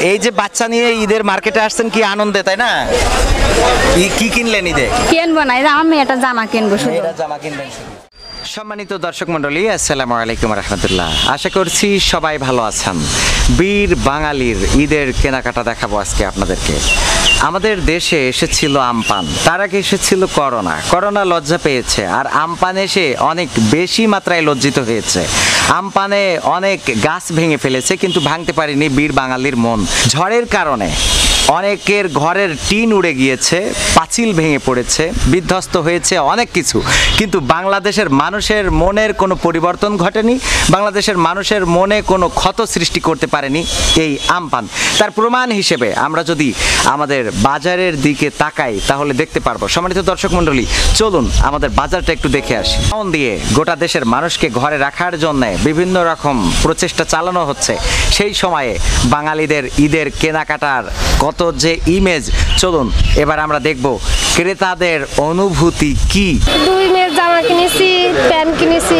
এই যে বাচ্চা নিয়ে ঈদের মার্কেটে আসছেন কি আনন্দে, তাই না? কি কিনলেন ঈদে? কিনবো না, আমি একটা জামা কিনবো শুধু। এটা জামা কিনবেন শুধু। সম্মানিত দর্শক মণ্ডলী, আসসালামু আলাইকুম রহমতুল্লাহ। আশা করছি সবাই ভালো আছেন। বীর বাঙালির ঈদের কেনাকাটা দেখাবো আজকে আপনাদেরকে। আমাদের দেশে এসেছিল আমপান, তার আগে এসেছিল করোনা লজ্জা পেয়েছে, আর আমপান এসে অনেক বেশি মাত্রায় লজ্জিত হয়েছে। আমপানে অনেক গাছ ভেঙে ফেলেছে, কিন্তু ভাঙতে পারেনি বীর বাঙালির মন। ঝড়ের কারণে অনেকের ঘরের টিন উড়ে গিয়েছে, পাঁচিল ভেঙে পড়েছে, বিধ্বস্ত হয়েছে অনেক কিছু, কিন্তু বাংলাদেশের মানুষের মনের কোনো পরিবর্তন ঘটেনি। বাংলাদেশের মানুষের মনে কোনো ক্ষত সৃষ্টি করতে পারেনি এই আমপান। তার প্রমাণ হিসেবে আমরা যদি আমাদের বাজারের দিকে তাকাই তাহলে দেখতে পারবো। সম্মানিত দর্শক মণ্ডলী, চলুন আমাদের বাজারটা একটু দেখে আসি। মন দিয়ে গোটা দেশের মানুষকে ঘরে রাখার জন্য বিভিন্ন রকম প্রচেষ্টা চালানো হচ্ছে। সেই সময়ে বাঙালিদের ঈদের কেনাকাটার কত যে ইমেজ, চলুন এবার আমরা দেখব ক্রেতাদের অনুভূতি কি। 2 মেয়ের জামা কিনেছি, প্যান্ট কিনেছি,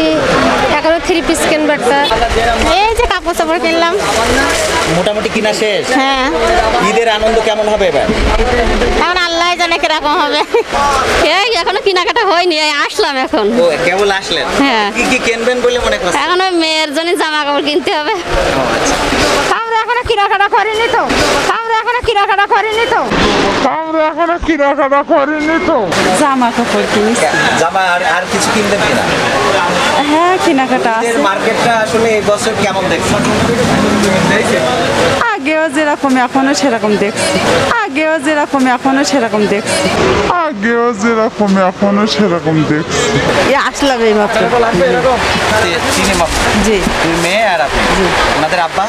এখনো 3 পিস কিনবো একটা। এই যে কাপড় চাপড় কিনলাম। মোটামুটি কিনা শেষ? হ্যাঁ। ঈদের আনন্দ কেমন হবে এবার? এখন আল্লাহ জানে কিরকম হবে। এই এখনো কেনাকাটা হয়নি, আসলাম এখন। ও কেবল আসলেন? হ্যাঁ। কি কিনবেন বলে মনে করছেন? এখন ওই মেয়ের জন্য জামা কাপড় কিনতে হবে। ও আচ্ছা। আমরা এখনো কেনাকাটা করিনি তো। জামা কাপড় কিনেছি। জামা আর কিছু কিনবেন কিনা? হ্যাঁ, কেনাকাটা আছে। মার্কেটটা আসলে এই বছর কেমন দেখছেন? আগেও যেরকম এখনো সেরকম দেখছি। আসলাম এই মাত্র। জি। দুই মেয়ে আর আপনি? ওনাদের আব্বা?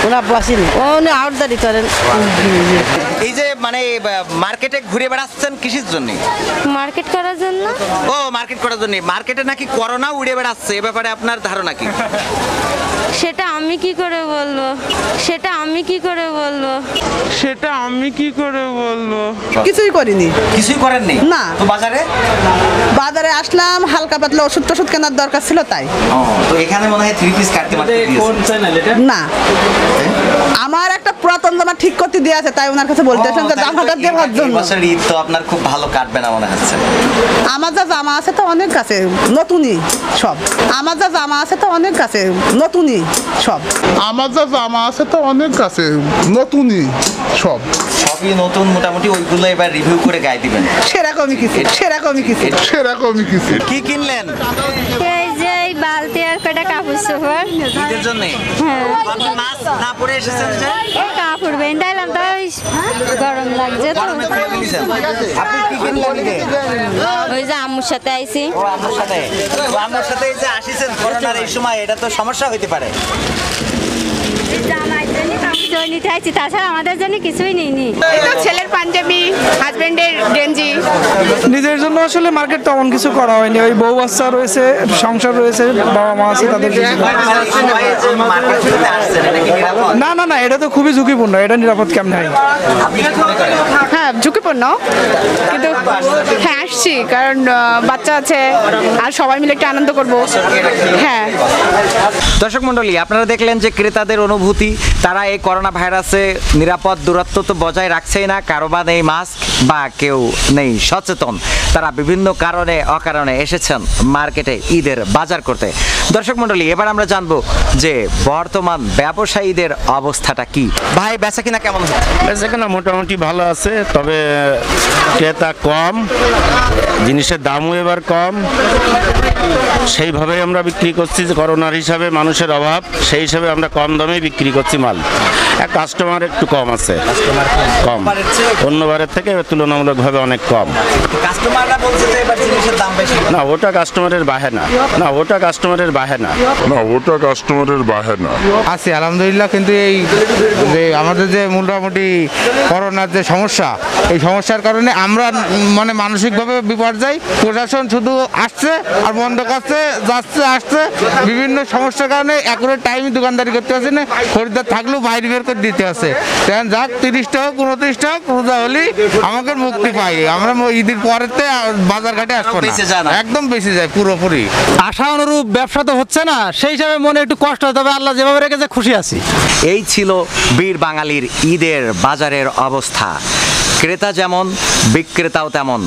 ওরা বসেনি, উনি আউটদারি করেন। এই যে মানে মার্কেটে ঘুরে বেড়াচ্ছেন কিসের জন্য? মার্কেট করার জন্য। ও মার্কেট করার জন্য। মার্কেটে নাকি করোনা উড়ে বেড়াচ্ছে, এ ব্যাপারে আপনার ধারণা কি? সেটা আমি কি করে বলবো? কিছুই করিনি। কিছুই করেননি? না। তো বাজারে আসলাম, হালকা পাতলা ওষুধ কেনার দরকার ছিল তাই। তো এখানে মনে হয় 3 পিস কাটতে না, আমার একটা পুরাতন জামা ঠিক করতে দিয়ে আছে, তাই ওনার কাছে বলতে আসলাম যে জামাটা দেওয়ার জন্য। বছর ঈদ তো আপনার খুব ভালো কাটবে না মনে হচ্ছে। আমার যা জামা আছে তো অনেক কাছে নতুনই সব। সবই নতুন মোটামুটি, ওইগুলো এবার রিভিউ করে গায়ে দিবেন। সেরকমই কিছু। কি কিনলেন? এই যে এই বালতি আর কটা কাপড় চোপড় ঈদের জন্য? হ্যাঁ। আপনি মাস্ক না পরে এসেছেন যে? কাপড় বেঁধাইলাম তো, গরম লাগছে তো। গরমে ফেলে নিছেন। আপনি কি কিনলেন ঈদে? ওই যে আম্মুর সাথে আইছি। ও আমার সাথে এই যে আসিছেন করোনার এই সময়, এটা তো সমস্যা হইতে পারে। নিতে আইছি, তাছাড়া আমাদের জন্য কিছুই নেইনি। ছেলের পাঞ্জাবি, হাজবেন্ডের গেঞ্জি। নিজের জন্য আসলে মার্কেট তেমন কিছু করা হয়নি। ওই বউ বাচ্চা রয়েছে, সংসার রয়েছে, বাবা মা আছে, তাদের জন্য। না, এটা তো খুবই ঝুঁকিপূর্ণ। এটা নিরাপদ কেমন হয়? হ্যাঁ, ঝুঁকিপূর্ণ, কিন্তু হ্যাঁ আসছি কারণ বাচ্চা আছে আর সবাই মিলে একটু আনন্দ করবো। হ্যাঁ। দর্শক মণ্ডলী, আপনারা দেখলেন যে ক্রেতাদের অনুভূতি। তারা এই করোনা ভাইরাসে নিরাপদ দূরত্ব তো বজায় রাখছেই না, কারো বা নেই মাস্ক বা কেউ নেই সচেতন। তারা বিভিন্ন কারণে অকারণে এসেছেন মার্কেটে ঈদের বাজার করতে। দর্শক মণ্ডলী, এবার আমরা জানবো যে বর্তমান ব্যবসায়ীদের অবস্থাটা কি। ভাই, বেচা কিনা কেমন হচ্ছে? বেচাকেনা মোটামুটি ভালো আছে, তবে ক্রেতা কম, জিনিসের দামও এবার কম। সেইভাবে আমরা বিক্রি করছি, যে করোনার হিসাবে মানুষের অভাব, সেই হিসাবে আমরা কম দামে বিক্রি করছি মাল। কাস্টমার একটু কম আছে, কম অন্যবারের থেকে তুলনামূলকভাবে অনেক কম। কাস্টমাররা বলছে যে এবার জিনিসের দাম বেশি। না, ওটা কাস্টমারের বাহানা। আছি আলহামদুলিল্লাহ, কিন্তু এই যে আমাদের যে মোটামুটি করোনার যে সমস্যা, এই সমস্যার কারণে আমরা মানে মানসিকভাবে বিপর্যয়। প্রশাসন শুধু আসছে আর বন্ধ করছে, যাচ্ছে আসছে, বিভিন্ন সমস্যার কারণে একুরেট টাইমে দোকানদারি করতে পারছি না। খরিদ্দার থাকলেও বাইরে বের করে দিতে আছে। কেন যাক 30 টাকা 29 টাকা রোজা হলেই আমাকে মুক্তি পাই, আমরা ঈদের পরেতে বাজার ঘাটে আসবো বেঁচে যায় না। না, একদম বেঁচে যায় পুরোপুরি। আশা অনুরূপ ব্যবসা তো হচ্ছে না, সেই হিসাবে মনে একটু কষ্ট হয়, তবে আল্লাহ যেভাবে রেখেছে খুশি আছি। এই ছিল বীর বাঙালির ঈদের বাজারের অবস্থা। ক্রেতা যেমন বিক্রেতাও তেমন,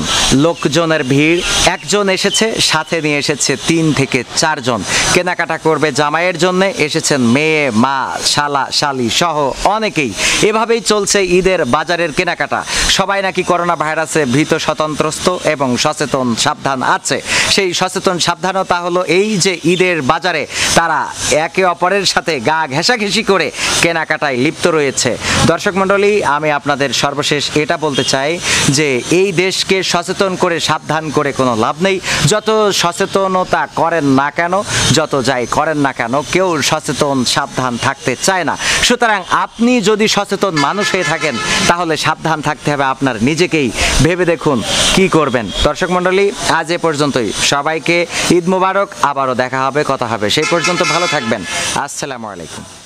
লোকজনের ভিড়। একজন এসেছে, সাথে নিয়ে এসেছে 3 থেকে 4 জন। কেনাকাটা করবে জামাইয়ের জন্য, এসেছেন মেয়ে, মা, শালা, শালি সহ অনেকেই। এভাবেই চলছে ঈদের বাজারের কেনাকাটা। সবাই নাকি করোনা ভাইরাসে ভীত স্বতন্ত্রস্ত এবং সচেতন সাবধান আছে। সেই সচেতন সাবধানতা হলো এই যে ঈদের বাজারে তারা একে অপরের সাথে গা ঘেঁষাঘেঁষি করে কেনাকাটায় লিপ্ত রয়েছে। দর্শক মণ্ডলী, আমি আপনাদের সর্বশেষ এটা বলতে চাই যে এই দেশকে সচেতন করে সাবধান করে কোনো লাভ নেই। যত সচেতনতা করেন না কেন, যত যাই করেন না কেন, কেউ সচেতন সাবধান থাকতে চায় না। সুতরাং আপনি যদি সচেতন মানুষ হয়ে থাকেন তাহলে সাবধান থাকতে হবে আপনার নিজেকেই। ভেবে দেখুন কি করবেন। দর্শক মণ্ডলী, আজ এ পর্যন্তই। সবাইকে ঈদ মোবারক। আবারও দেখা হবে, কথা হবে। সেই পর্যন্ত ভালো থাকবেন। আসসালামু আলাইকুম।